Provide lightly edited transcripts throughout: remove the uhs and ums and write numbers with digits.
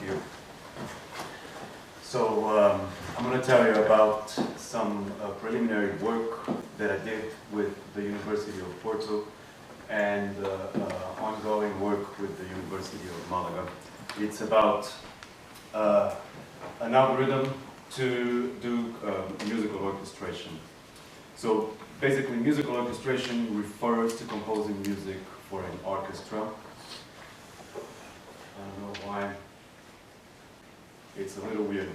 you. So I'm going to tell you about some preliminary work that I did with the University of Porto and ongoing work with the University of Malaga. It's about an algorithm to do musical orchestration. So basically, musical orchestration refers to composing music for an orchestra. I don't know why. It's a little weird.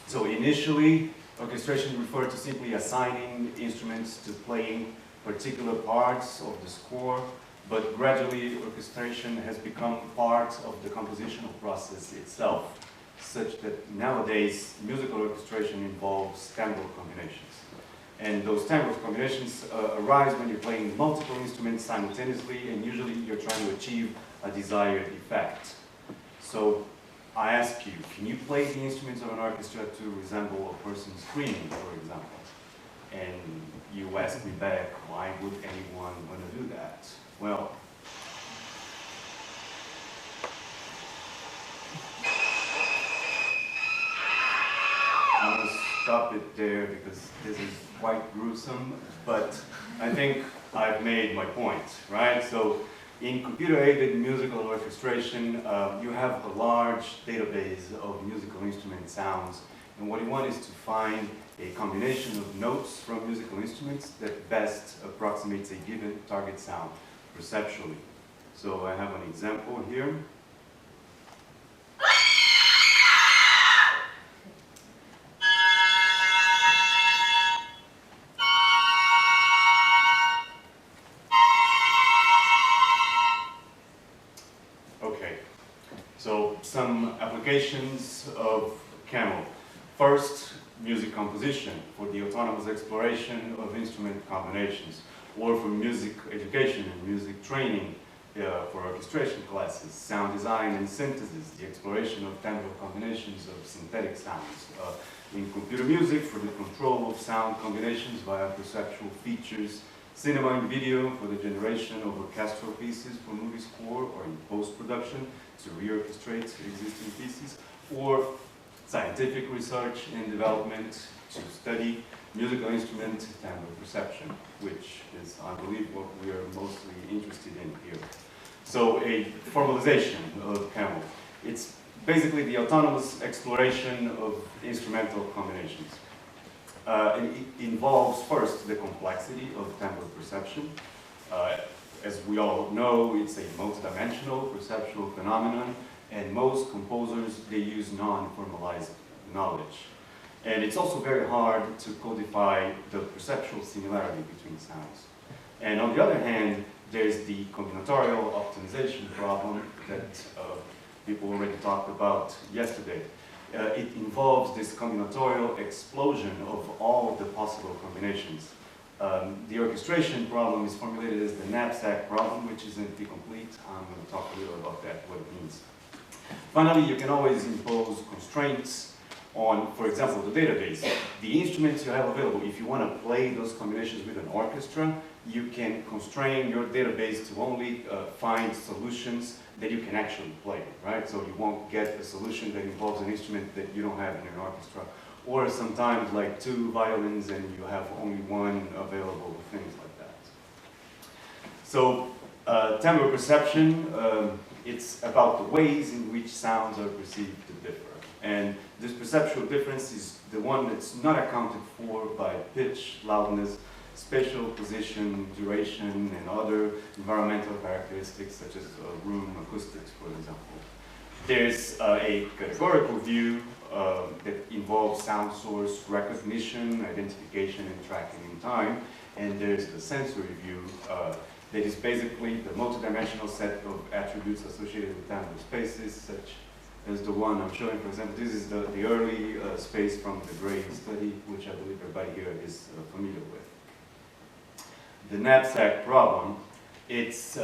So initially, orchestration referred to simply assigning instruments to playing particular parts of the score, but gradually orchestration has become part of the compositional process itself, such that nowadays musical orchestration involves timbral combinations. And those timbral combinations arise when you're playing multiple instruments simultaneously, and usually you're trying to achieve a desired effect. So I ask you, can you play the instruments of an orchestra to resemble a person screaming, for example? And you ask me back, why would anyone want to do that? Well, I'm going to stop it there because this is quite gruesome, but I think I've made my point, right? So in computer-aided musical orchestration, you have a large database of musical instrument sounds, and what you want is to find a combination of notes from musical instruments that best approximates a given target sound perceptually. So I have an example here. So some applications of Camel. First, music composition for the autonomous exploration of instrument combinations, or for music education and music training for orchestration classes, sound design and synthesis, the exploration of timbral combinations of synthetic sounds. In computer music for the control of sound combinations via perceptual features, cinema and video for the generation of orchestral pieces for movie score or in post-production to reorchestrate existing pieces, or scientific research and development to study musical instrument timbre perception, which is, I believe, what we are mostly interested in here. So a formalization of Camel. It's basically the autonomous exploration of instrumental combinations. And it involves first the complexity of timbre perception. As we all know, it's a multidimensional perceptual phenomenon, and most composers, they use non-formalized knowledge. And it's also very hard to codify the perceptual similarity between sounds. And on the other hand, there's the combinatorial optimization problem that people already talked about yesterday. It involves this combinatorial explosion of all of the possible combinations. The orchestration problem is formulated as the knapsack problem, which isn't complete. I'm going to talk a little about that, what it means. Finally, you can always impose constraints on, for example, the database. The instruments you have available, if you want to play those combinations with an orchestra, you can constrain your database to only find solutions that you can actually play, right? So you won't get a solution that involves an instrument that you don't have in an orchestra. Or sometimes like 2 violins and you have only one available, things like that. So timbre perception, it's about the ways in which sounds are perceived to differ. And this perceptual difference is the one that's not accounted for by pitch, loudness, spatial position, duration, and other environmental characteristics such as room acoustics, for example. There's a categorical view that involves sound source recognition, identification, and tracking in time. And there's the sensory view that is basically the multidimensional set of attributes associated with timbre spaces, such as the one I'm showing. For example, this is the early space from the Gray study, which I believe everybody here is familiar with. The knapsack problem, it's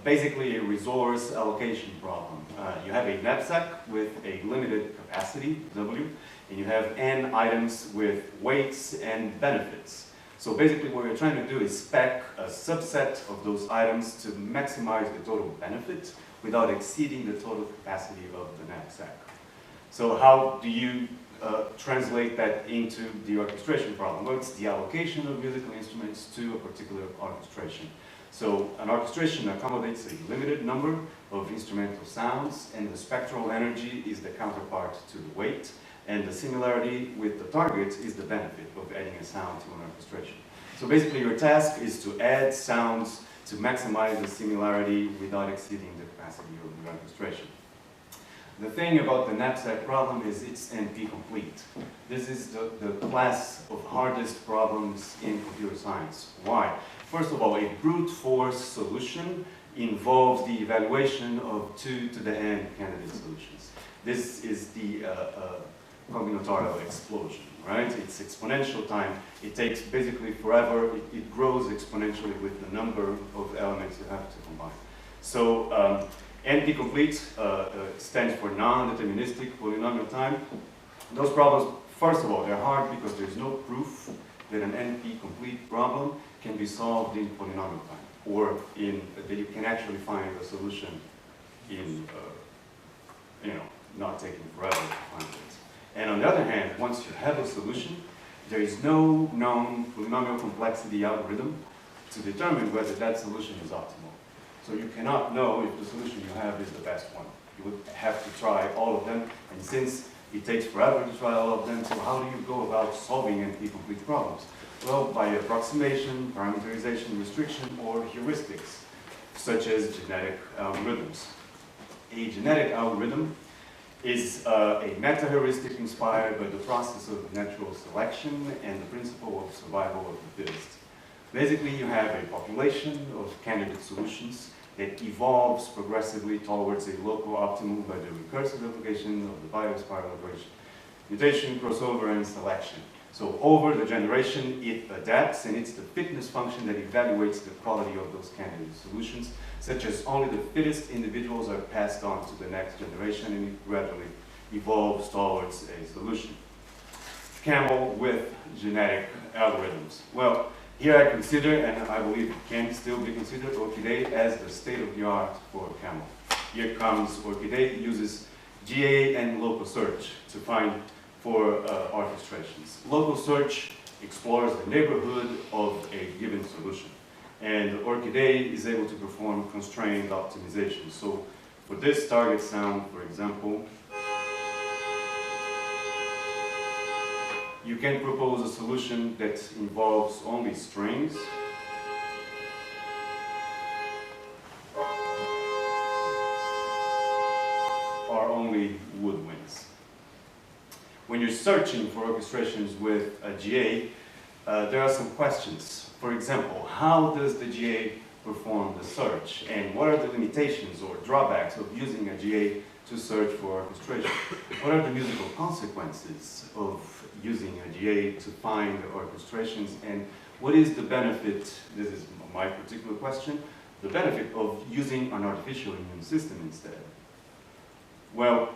basically a resource allocation problem. You have a knapsack with a limited capacity, W, and you have n items with weights and benefits. So basically what we're trying to do is spec a subset of those items to maximize the total benefit without exceeding the total capacity of the knapsack. So how do you translate that into the orchestration problem? Well, it's the allocation of musical instruments to a particular orchestration. So an orchestration accommodates a limited number of instrumental sounds, and the spectral energy is the counterpart to the weight, and the similarity with the target is the benefit of adding a sound to an orchestration. So basically your task is to add sounds to maximize the similarity without exceeding the capacity of the orchestration. The thing about the knapsack problem is it's NP complete. This is the class of hardest problems in computer science. Why? First of all, a brute force solution involves the evaluation of 2 to the n candidate solutions. This is the combinatorial explosion, right? It's exponential time. It takes basically forever. It grows exponentially with the number of elements you have to combine. So NP complete stands for non-deterministic polynomial time. Those problems, first of all, they're hard because there's no proof that an NP complete problem can be solved in polynomial time, or that you can actually find a solution in, not taking forever to find it. And on the other hand, once you have a solution, there is no known polynomial complexity algorithm to determine whether that solution is optimal. So you cannot know if the solution you have is the best one. You would have to try all of them, and since it takes forever to try all of them, so how do you go about solving NP-complete problems? Well, by approximation, parameterization, restriction, or heuristics, such as genetic algorithms. A genetic algorithm is a meta-heuristic inspired by the process of natural selection and the principle of survival of the fittest. Basically, you have a population of candidate solutions that evolves progressively towards a local optimum by the recursive application of the biospiral operation. Mutation, crossover, and selection. So over the generation, it adapts, and it's the fitness function that evaluates the quality of those candidate solutions, such as only the fittest individuals are passed on to the next generation, and it gradually evolves towards a solution. Camel with genetic algorithms. Well, here I consider, and I believe it can still be considered, Orchidea as the state-of-the-art for camel. Here comes Orchidea, uses GA and local search to find for orchestrations. Local search explores the neighborhood of a given solution, and Orchidea is able to perform constrained optimization. So for this target sound, for example, you can propose a solution that involves only strings or only woodwinds. When you're searching for orchestrations with a GA, there are some questions. For example, how does the GA perform the search? And what are the limitations or drawbacks of using a GA to search for orchestration? What are the musical consequences of using a GA to find orchestrations? And what is the benefit, this is my particular question, the benefit of using an artificial immune system instead? Well,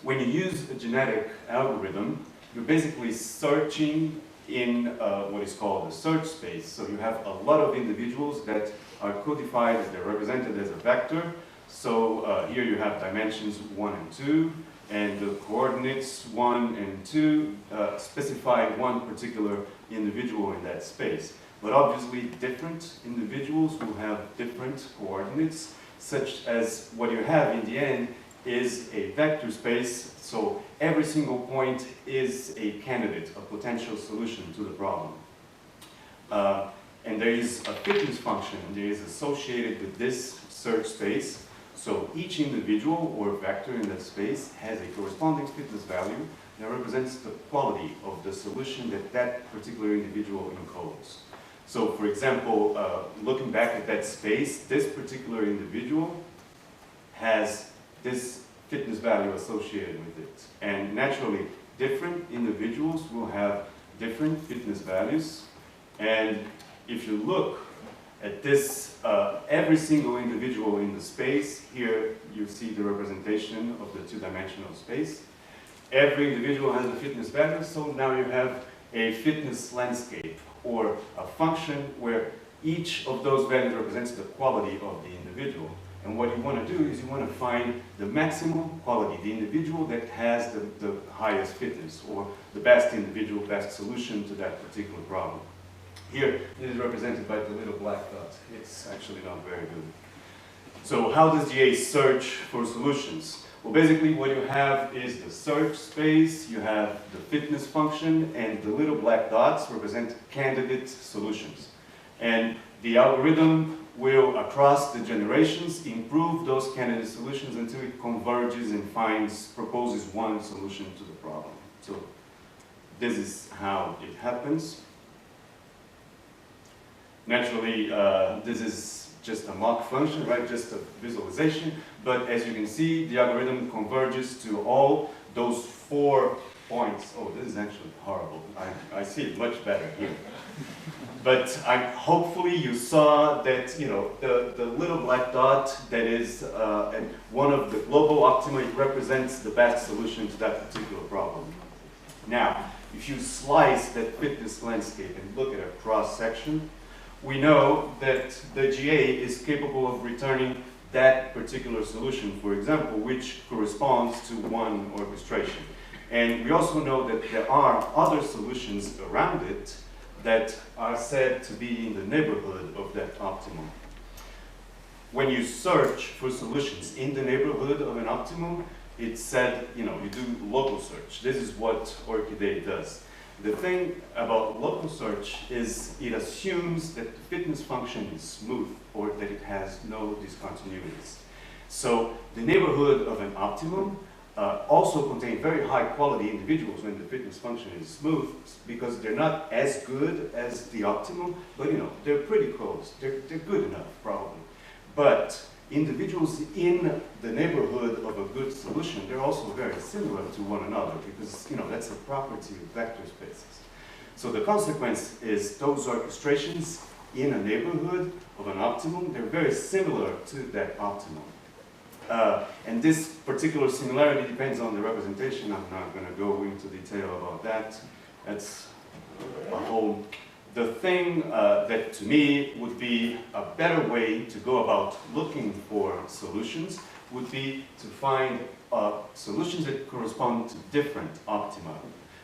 when you use a genetic algorithm, you're basically searching in what is called a search space. So you have a lot of individuals that are codified, they're represented as a vector. So here you have dimensions 1 and 2, and the coordinates 1 and 2 specify one particular individual in that space. But obviously different individuals will have different coordinates, such as what you have in the end is a vector space, so every single point is a candidate, a potential solution to the problem. And there is a fitness function that is associated with this search space, so each individual or vector in that space has a corresponding fitness value that represents the quality of the solution that that particular individual encodes. So for example, looking back at that space, this particular individual has this fitness value associated with it. And naturally, different individuals will have different fitness values. And if you look at this, every single individual in the space, here you see the representation of the two-dimensional space. Every individual has a fitness value, so now you have a fitness landscape, or a function where each of those values represents the quality of the individual. And what you want to do is you want to find the maximum quality, the individual that has the highest fitness, or the best individual, best solution to that particular problem. Here, it is represented by the little black dot. It's actually not very good. So how does GA search for solutions? Well, basically what you have is the search space, you have the fitness function, and the little black dots represent candidate solutions. And the algorithm will, across the generations, improve those candidate solutions until it converges and proposes one solution to the problem. So this is how it happens. Naturally, this is just a mock function, right? Just a visualization. But as you can see, the algorithm converges to all those 4 points. Oh, this is actually horrible. I see it much better here. But hopefully you saw that, you know, the little black dot that is one of the global optima, it represents the best solution to that particular problem. Now, if you slice that fitness landscape and look at a cross-section, we know that the GA is capable of returning that particular solution, for example, which corresponds to one orchestration. And we also know that there are other solutions around it that are said to be in the neighborhood of that optimum. When you search for solutions in the neighborhood of an optimum, it's said, you know, you do local search. This is what Orchidea does. The thing about local search is it assumes that the fitness function is smooth or that it has no discontinuities. So the neighborhood of an optimum also contain very high quality individuals when the fitness function is smooth, because they're not as good as the optimum, but you know, they're pretty close. They're good enough, probably. But individuals in the neighborhood of a good solution, they're also very similar to one another, because you know, that's a property of vector spaces. So the consequence is those orchestrations in a neighborhood of an optimum, they're very similar to that optimum. And this particular similarity depends on the representation. I'm not going to go into detail about that. That's a whole... The thing that to me would be a better way to go about looking for solutions would be to find solutions that correspond to different optima.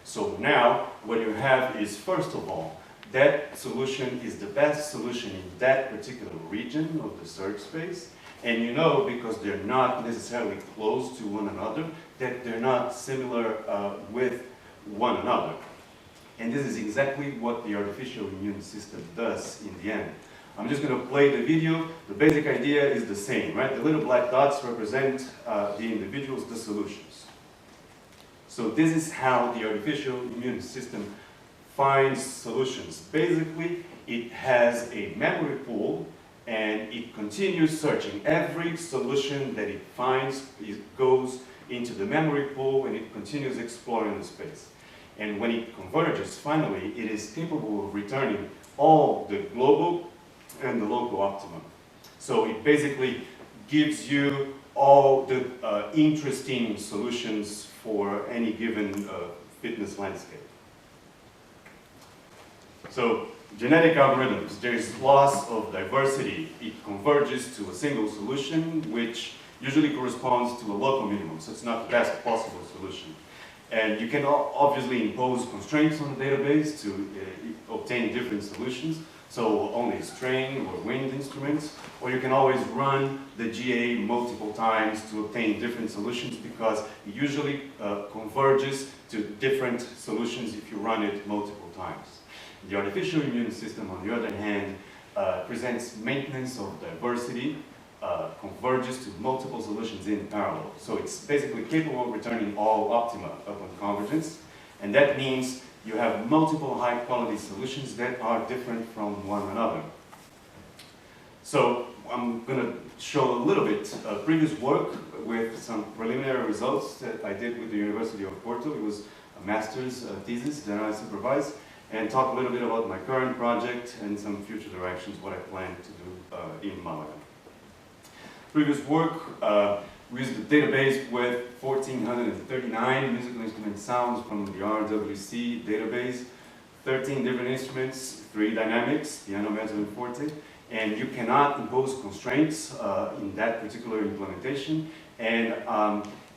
So now what you have is, first of all, that solution is the best solution in that particular region of the search space. And you know, because they're not necessarily close to one another, that they're not similar with one another. And this is exactly what the artificial immune system does in the end. I'm just going to play the video. The basic idea is the same, right? The little black dots represent the individuals, the solutions. So this is how the artificial immune system finds solutions. Basically, it has a memory pool and it continues searching. Every solution that it finds, it goes into the memory pool and it continues exploring the space. And when it converges, finally, it is capable of returning all the global and the local optimum. So it basically gives you all the interesting solutions for any given fitness landscape. So genetic algorithms, there is loss of diversity. It converges to a single solution, which usually corresponds to a local minimum. So it's not the best possible solution. And you can obviously impose constraints on the database to obtain different solutions. So only string or wind instruments, or you can always run the GA multiple times to obtain different solutions, because it usually converges to different solutions if you run it multiple times. The artificial immune system, on the other hand, presents maintenance of diversity, converges to multiple solutions in parallel. So it's basically capable of returning all optima upon convergence, and that means you have multiple high-quality solutions that are different from one another. So I'm going to show a little bit of previous work with some preliminary results that I did with the University of Porto. It was a master's thesis that I supervised, and talk a little bit about my current project and some future directions, what I plan to do in Malaga. Previous work, we used a database with 1,439 musical instrument sounds from the RWC database, 13 different instruments, 3 dynamics, piano, mezzo, and forte, And you cannot impose constraints in that particular implementation. And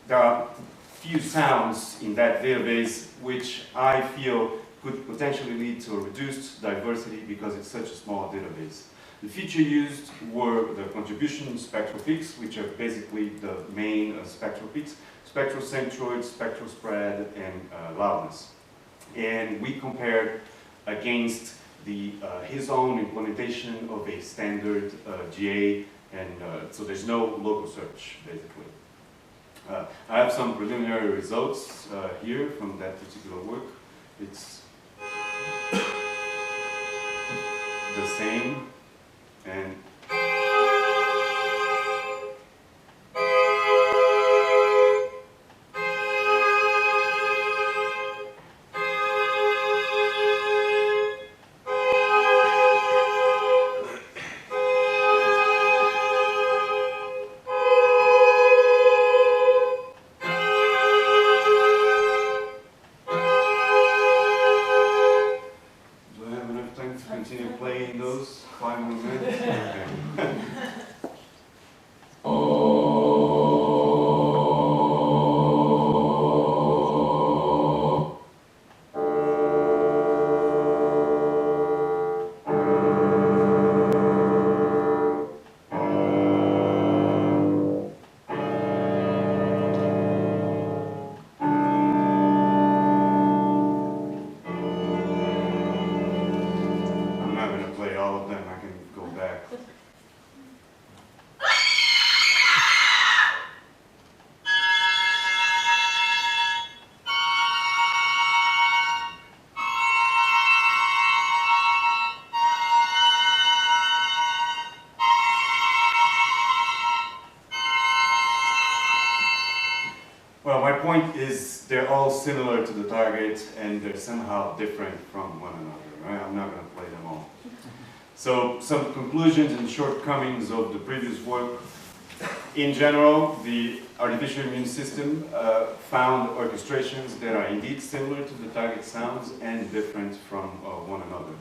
there are few sounds in that database which I feel could potentially lead to a reduced diversity because it's such a small database. The feature used were the contribution spectral peaks, which are basically the main spectral peaks, spectral centroid, spectral spread, and loudness. And we compared against his own implementation of a standard GA, and so there's no local search, basically. I have some preliminary results here from that particular work. It's the same, and point is they're all similar to the target and they're somehow different from one another, right? I'm not going to play them all. So some conclusions and shortcomings of the previous work. In general, the artificial immune system found orchestrations that are indeed similar to the target sounds and different from one another.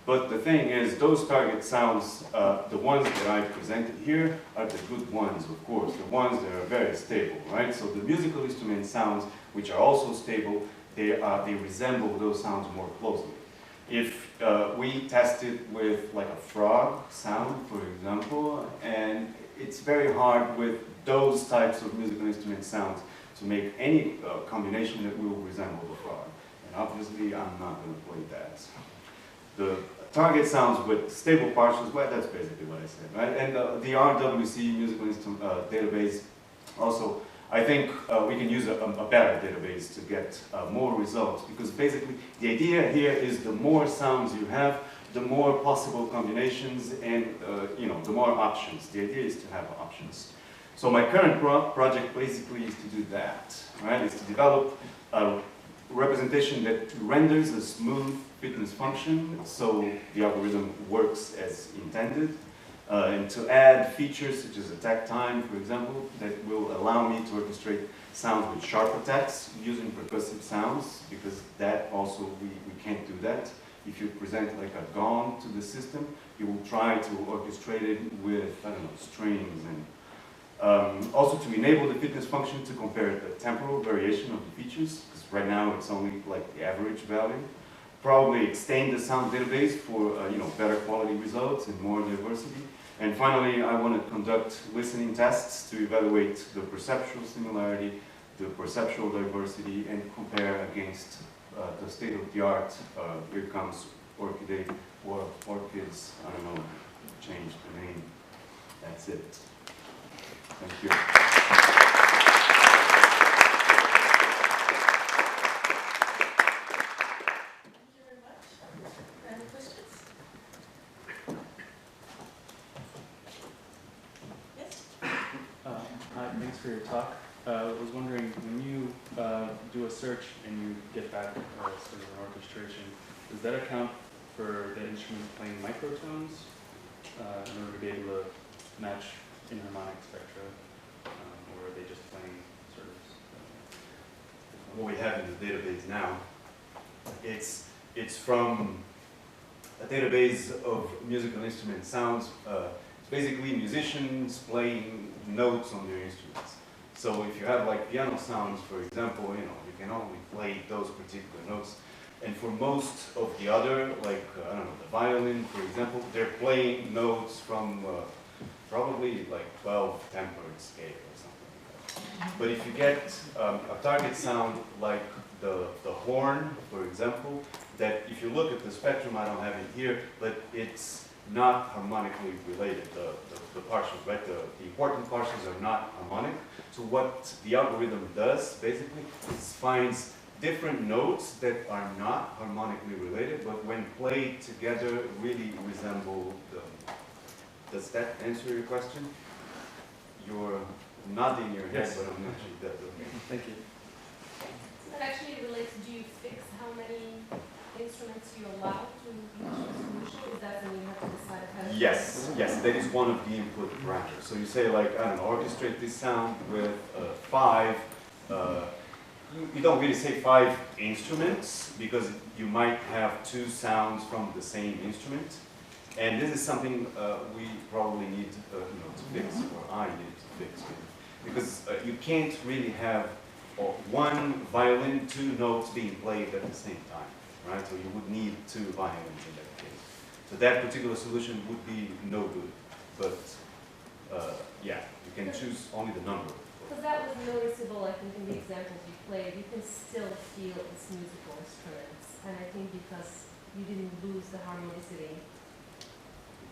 But the thing is, those target sounds, the ones that I presented here, are the good ones, of course, the ones that are very stable, right? So the musical instrument sounds, which are also stable, they resemble those sounds more closely. If we tested with like a frog sound, for example, and it's very hard with those types of musical instrument sounds to make any combination that will resemble the frog. And obviously, I'm not going to play that. The target sounds with stable partials, well, that's basically what I said, right? And the RWC musical instrument database, also, I think we can use a better database to get more results, because basically the idea here is the more sounds you have, the more possible combinations and the more options. The idea is to have options. So my current project basically is to do that, right? It's to develop a representation that renders a smooth fitness function, so the algorithm works as intended, and to add features such as attack time, for example, that will allow me to orchestrate sounds with sharp attacks using percussive sounds, because that also, we can't do that. If you present like a gong to the system, you will try to orchestrate it with, I don't know, strings, and also to enable the fitness function to compare the temporal variation of the features, because right now it's only like the average value. Probably extend the sound database for better quality results and more diversity. And finally, I want to conduct listening tests to evaluate the perceptual similarity, the perceptual diversity, and compare against the state-of-the-art. Here comes Orchidate or Orchids. I don't know, change the name. That's it. Thank you. Thanks for your talk. I was wondering, when you do a search and you get back sort of an orchestration, does that account for the instrument playing microtones in order to be able to match inharmonic spectra, or are they just playing sort of? What we have in the database now, it's from a database of musical instrument sounds. It's basically musicians playing notes on their instruments. So if you have like piano sounds, for example, you can only play those particular notes. And for most of the other, like, I don't know, the violin, for example, they're playing notes from probably like 12 tempered scale or something like that. But if you get a target sound like the horn, for example, that if you look at the spectrum, I don't have it here, but it's not harmonically related, the partials, right? The important partials are not harmonic. So what the algorithm does, basically, is finds different notes that are not harmonically related, but when played together, really resemble them. Does that answer your question? You're nodding your head, Yes. but I'm not sure that. Okay. Thank you. That actually relates, do you fix how many instruments you allow to each solution? Is that something you have to decide ahead of time? Yes, yes, that is one of the input parameters. So you say like, I don't know, orchestrate this sound with 5, you don't really say 5 instruments because you might have 2 sounds from the same instrument. And this is something we probably need to fix, or I need to fix. Because you can't really have one violin, 2 notes being played at the same time, right? So you would need 2 violins in that case. So that particular solution would be no good. But yeah, you can choose only the number. Because that was noticeable, I think, in the examples you played. You can still feel its musical instruments. And I think because you didn't lose the harmonicity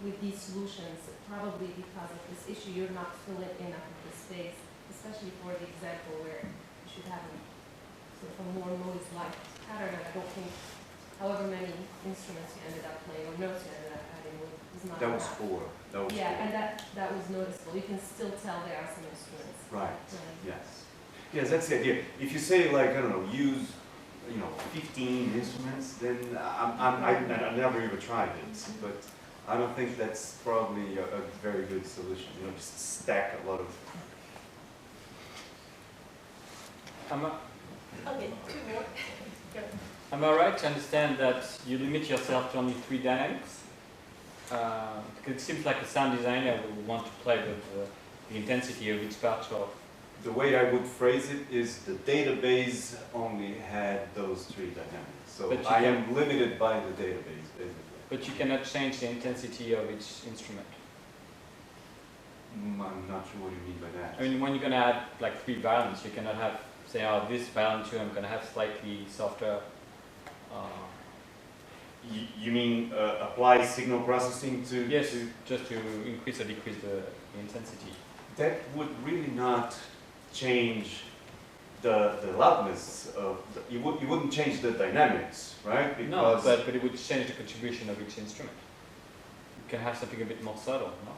with these solutions, probably because of this issue, you're not filling enough of the space, especially for the example where you should have a sort of a more noise-like pattern. And I don't think, however many instruments you ended up playing or notes you ended up having was not That was enough. 4. That was 4. And that was noticeable. You can still tell there are some instruments. Right. Yes. Yes, that's the idea. If you say like, I don't know, use 15 instruments, then I never even tried it, but I don't think that's probably a very good solution. Just stack a lot of. Okay, 2 more. Go. Am I right to understand that you limit yourself to only 3 dynamics? Because it seems like a sound designer would want to play with the intensity of each partial. The way I would phrase it is the database only had those 3 dynamics. So I am limited by the database, basically. But you cannot change the intensity of each instrument. I'm not sure what you mean by that. I mean, when you're going to add like 3 violins, you cannot have, say, oh, this violin too, I'm going to have slightly softer. You mean apply signal processing to? Yes, just to increase or decrease the intensity. That would really not change the loudness of you wouldn't change the dynamics, right? Because no, but it would change the contribution of each instrument. You can have something a bit more subtle, no?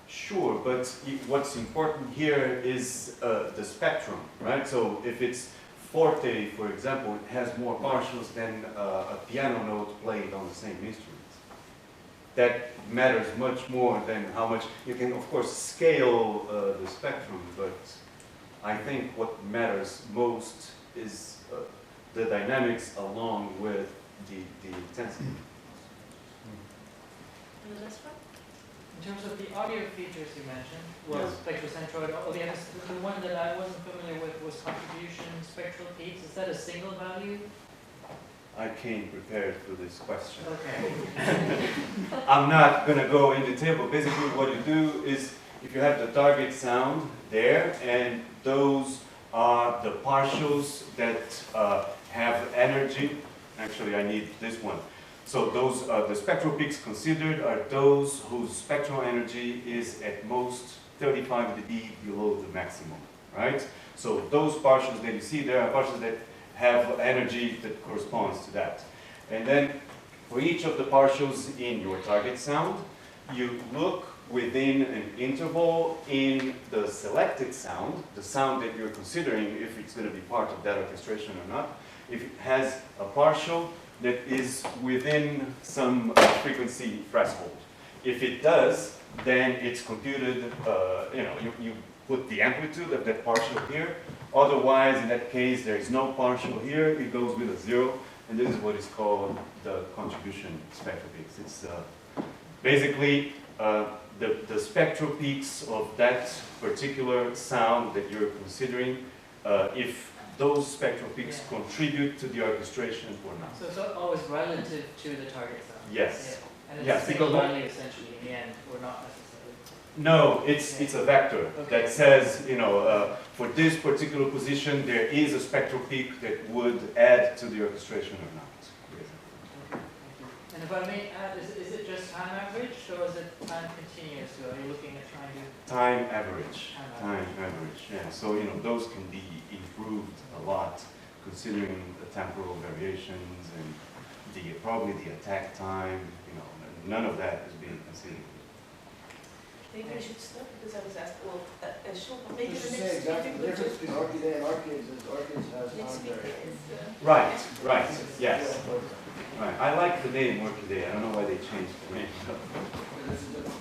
Sure, but what's important here is the spectrum, right? So if it's forte, for example, it has more partials than a piano note played on the same instrument. That matters much more than how much you can, of course, scale the spectrum, but I think what matters most is the dynamics along with the intensity. And the last one? In terms of the audio features you mentioned, Yes. spectral centroid, all the others, the one that I wasn't familiar with was contribution spectral peaks. Is that a single value? I came prepared for this question. Okay. I'm not going to go in detail, but basically what you do is if you have the target sound there, and those are the partials that have energy. Actually, I need this one. So those, the spectral peaks considered are those whose spectral energy is at most 35 dB below the maximum, right? So those partials that you see there are partials that have energy that corresponds to that. And then for each of the partials in your target sound, you look within an interval in the selected sound, the sound that you're considering if it's going to be part of that orchestration or not, if it has a partial that is within some frequency threshold. If it does, then it's computed, you put the amplitude of that partial here. Otherwise, in that case, there is no partial here, it goes with a 0. and this is what is called the contribution spectral peaks. It's basically the spectral peaks of that particular sound that you're considering, if those spectral peaks contribute to the orchestration or not. So it's always relative to the target sound? Yes. Yeah. And it's Yes, a single because- value essentially in the end, or not necessarily? No, it's a vector Okay. that says, you know, for this particular position, there is a spectral peak that would add to the orchestration or not. And if I may add, is it just time average or is it time continuous? So are you looking at trying to Time average. time Time average, yeah. So, you know, those can be improved a lot considering the temporal variations and probably the attack time, you know, none of that is being considered. Maybe we should stop because I was asked, well, sure, maybe Just the to next say exactly speaker the would difference just. between orchid and orchids is orchids has Next speaker timbre. is. Right, right, yes. Right. I like the name Orchidea. I don't know why they changed the name. This is different.